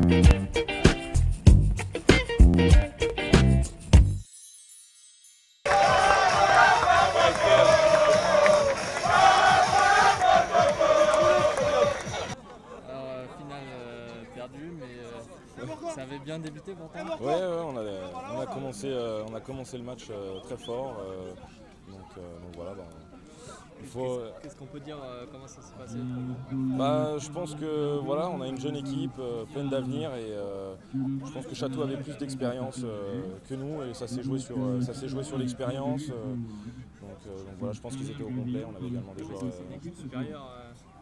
Ça avait bien débuté pourtant. Ouais, on a commencé le match très fort. Donc voilà, il faut. Qu'est-ce qu'on peut dire, comment ça s'est passé? Je pense que voilà, on a une jeune équipe pleine d'avenir et je pense que Château avait plus d'expérience que nous et ça s'est joué sur l'expérience. Donc voilà, je pense qu'ils étaient au complet. On avait également des joueurs. C'est une équipe supérieure.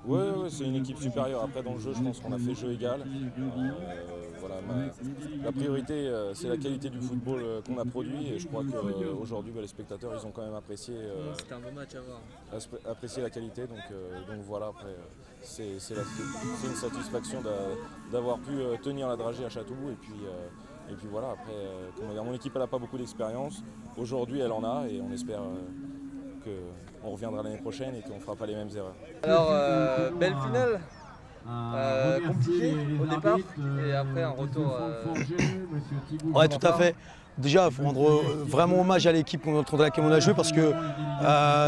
Oui, c'est une équipe supérieure. Après, dans le jeu, je pense qu'on a fait jeu égal. Voilà, la priorité, c'est la qualité du football qu'on a produit. Et je crois qu'aujourd'hui, les spectateurs, ils ont quand même apprécié, c'était un bon match à voir. Apprécié la qualité. Donc voilà, après, c'est une satisfaction d'avoir pu tenir la dragée à Château. Et puis voilà, après, mon équipe, elle n'a pas beaucoup d'expérience. Aujourd'hui, elle en a et on espère qu'on reviendra l'année prochaine et qu'on ne fera pas les mêmes erreurs. Alors, belle finale, compliquée au départ et après un retour. Ouais, tout à fait. Déjà, il faut rendre vraiment hommage à l'équipe contre laquelle on a joué parce que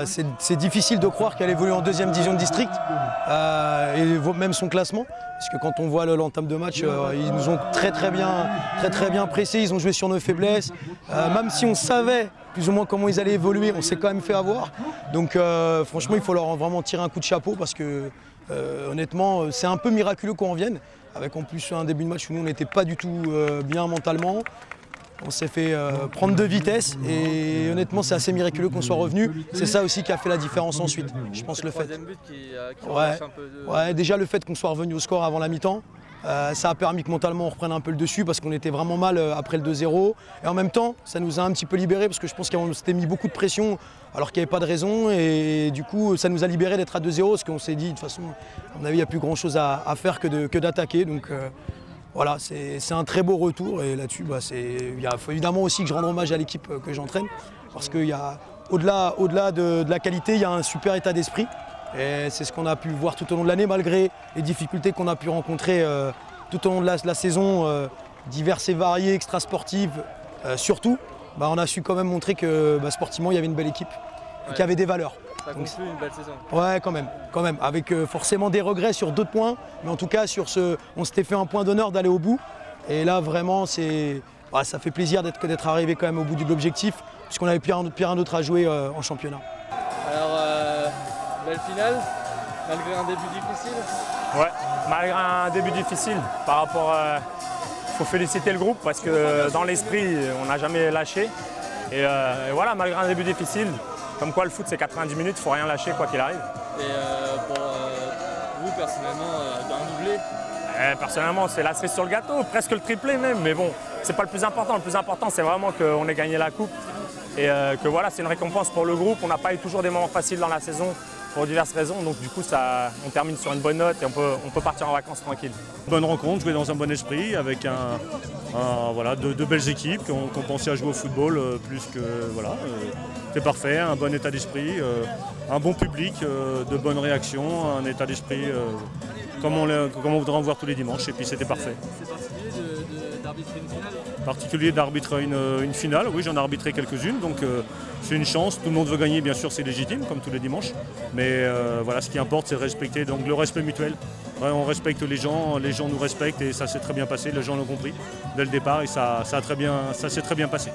c'est difficile de croire qu'elle évolue en deuxième division de district et même son classement. Parce que quand on voit l'entame de match, ils nous ont très bien pressés, ils ont joué sur nos faiblesses. Même si on savait plus ou moins comment ils allaient évoluer, on s'est quand même fait avoir. Donc franchement, il faut leur vraiment tirer un coup de chapeau parce que honnêtement, c'est un peu miraculeux qu'on revienne. Avec en plus un début de match où nous on n'était pas du tout bien mentalement. On s'est fait prendre de vitesse et honnêtement c'est assez miraculeux qu'on soit revenu. C'est ça aussi qui a fait la différence ensuite. Je pense le fait. But qui relâche un peu de... Ouais, déjà le fait qu'on soit revenu au score avant la mi-temps, ça a permis que mentalement on reprenne un peu le dessus parce qu'on était vraiment mal après le 2-0. Et en même temps, ça nous a un petit peu libérés parce que je pense qu'on s'était mis beaucoup de pression alors qu'il n'y avait pas de raison. Et du coup, ça nous a libérés d'être à 2-0 parce qu'on s'est dit de toute façon, à mon avis, il n'y a plus grand-chose à faire que d'attaquer. Donc, voilà, c'est un très beau retour et là-dessus, il faut évidemment aussi que je rende hommage à l'équipe que j'entraîne parce qu'au-delà de la qualité, il y a un super état d'esprit et c'est ce qu'on a pu voir tout au long de l'année malgré les difficultés qu'on a pu rencontrer tout au long de la saison, diverses et variées, extrasportives surtout. On a su quand même montrer que sportivement, il y avait une belle équipe et qu'il y avait des valeurs. Ça conclut une belle saison. Ouais, quand même, avec forcément des regrets sur d'autres points, mais en tout cas on s'était fait un point d'honneur d'aller au bout. Et là vraiment, ça fait plaisir d'être arrivé quand même au bout de l'objectif, puisqu'on avait rien d'autre à jouer en championnat. Alors, belle finale, malgré un début difficile. Ouais, malgré un début difficile, par rapport, faut féliciter le groupe parce que dans l'esprit, on n'a jamais lâché. Et voilà, malgré un début difficile. Comme quoi le foot c'est 90 minutes, il ne faut rien lâcher quoi qu'il arrive. Et pour vous personnellement, d'un doublé? Personnellement c'est la cerise sur le gâteau, presque le triplé même, mais bon, c'est pas le plus important. Le plus important c'est vraiment qu'on ait gagné la coupe et que voilà, c'est une récompense pour le groupe. On n'a pas eu toujours des moments faciles dans la saison pour diverses raisons, donc du coup on termine sur une bonne note et on peut partir en vacances tranquille. Bonne rencontre, jouer dans un bon esprit avec voilà, deux belles équipes qui ont pensé à jouer au football plus que voilà. C'est parfait, un bon état d'esprit, un bon public, de bonnes réactions, un état d'esprit comme on voudrait en voir tous les dimanches et puis c'était parfait. C'est particulier d'arbitrer une finale? Particulier d'arbitrer une finale, oui j'en ai arbitré quelques-unes donc c'est une chance, tout le monde veut gagner bien sûr c'est légitime comme tous les dimanches mais voilà ce qui importe c'est de respecter, donc le respect mutuel. Ouais, on respecte les gens nous respectent et ça s'est très bien passé, les gens l'ont compris dès le départ et ça s'est très bien passé.